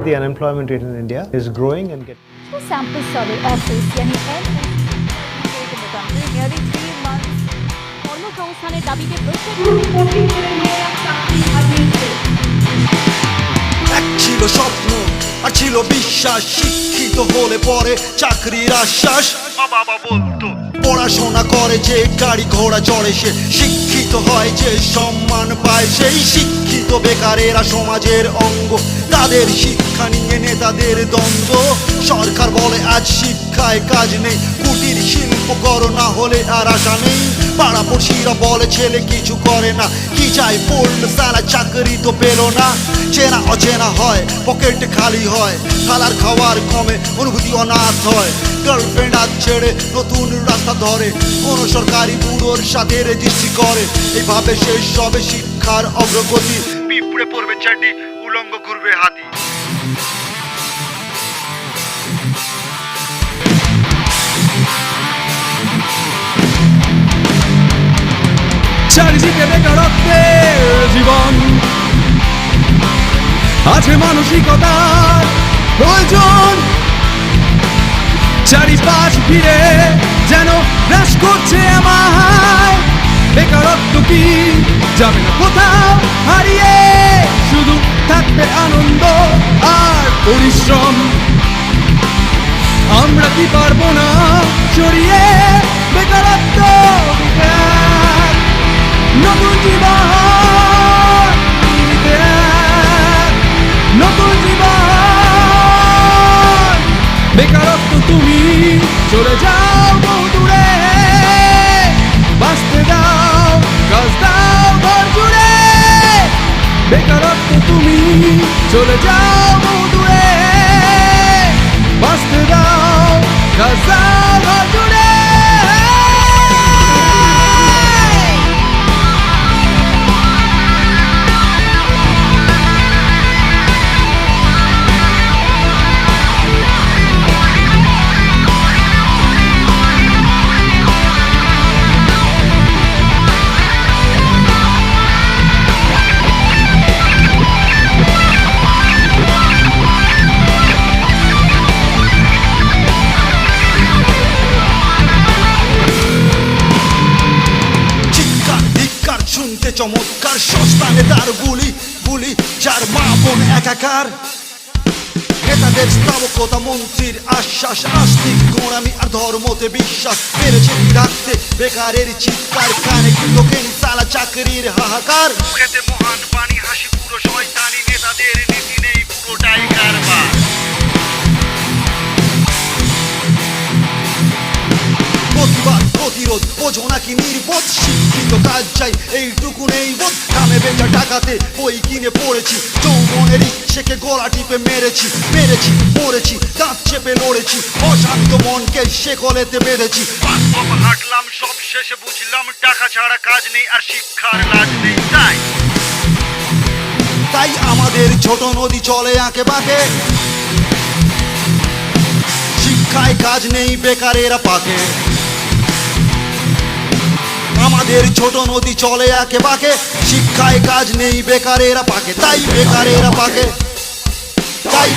the unemployment rate in India is growing and getting. Sample survey office यानी NSE in the country nearly 3 months কর্মসংস্থানের দাবিতে এক ছিল স্বপ্ন আর ছিল বিশ্বাস, শিক্ষিত হলে পরে চাকরির আশ্বাস। বাবা বলতো পড়াশোনা করে যে গাড়ি ঘোড়া চড়ে সে শিক্ষিত হয়, যে সম্মান পায় সেই শিক্ষিত। বেকারেরা সমাজের অঙ্গ, তাদের শিক্ষা নিয়ে নেতাদের দ্বন্দ্ব। সরকার বলে আজ শিক্ষায় কাজ নেই, কুটির শিল্প করো না হলে আর আশা নেই। পাড়াপড়শিরা বলে ছেলে কিছু করে না, কি চাই পড়লো সারা চাকরি তো পেল না। চেনা অচেনা হয়, পকেট খালি হয়, থালার খাওয়ার কমে অনুভূতি অনাথ হয়। গার্লফ্রেন্ড আজ ছেড়ে নতুন রাস্তা ধরে, কোন সরকারি ব্যুরোর সাথে রেজিস্ট্রি করে। এইভাবে শেষ হবে শিক্ষার অগ্রগতি, পিঁপড়ে পড়বে চাটি, উলঙ্গ ঘুরবে হাতি। চারিদিকে বেকারত্বের জীবন, আছে মানসিকতার প্রয়োজন। চারিপাশ ফিরে যেন গ্রাস করছে আমায়, বেকারত্ব কি যাবে না কোথাও হারিয়ে, শুধু থাকবে আনন্দ আর পরিশ্রম। আমরা কি পারবো না সরিয়ে বেকারত্ব? নতুন জীবন, নতুন জীবন। বেকারত্ব তুমি চলে যাও বহু দূরে, বাঁচতে দাও কাজ দাও ঘর জুড়ে। বেকারত্ব তুমি চলে যাও বহু দূরে, বাঁচতে দাও কাজ দাও ঘর জুড়ে। শুনতে চমৎকার, সস্তানে তার গুলি গুলি, যার মা বোন একাকার। নেতাদের স্থাবকতা, মন্ত্রীর আশ্বাস, আস্তিক গোঁড়ামি আর ধর্মতে বিশ্বাস। পেরেছে রাখতে বেকারের চিৎকার, কানে কিন্তু কেন সালা চাকরির হাহাকার। মুখেতে মহান বাণী, হাসি পুরো শয়তানি, নেতাদের নীতি নেই, পুরোটাই কারবার। প্রতিবাদ প্রতিরোধ বোঝো নাকি নির্বোধ, শিক্ষিত কাজ চাই এইটুকু নেই বোধ। কামে বেচা টাকাতে বই কিনে পড়েছি, যৌবনের ইচ্ছেকে গলা টিপে মেরেছি। মেরেছি পড়েছি, দাঁত চেপে লড়েছি, অশান্ত মনকে শেকলেতে বেঁধেছি। হাঁটলাম সব শেষে বুঝলাম, টাকা ছাড়া কাজ নেই আর শিক্ষার লাজ নেই। তাই আমাদের ছোট নদী চলে আঁকে বাঁকে, শিক্ষায় কাজ নেই বেকারেরা পাকে। আমাদের ছোট নদী চলে আঁকে বাঁকে, শিক্ষায় কাজ নেই বেকারেরা পাকে। তাই বেকারেরা পাকে, তাই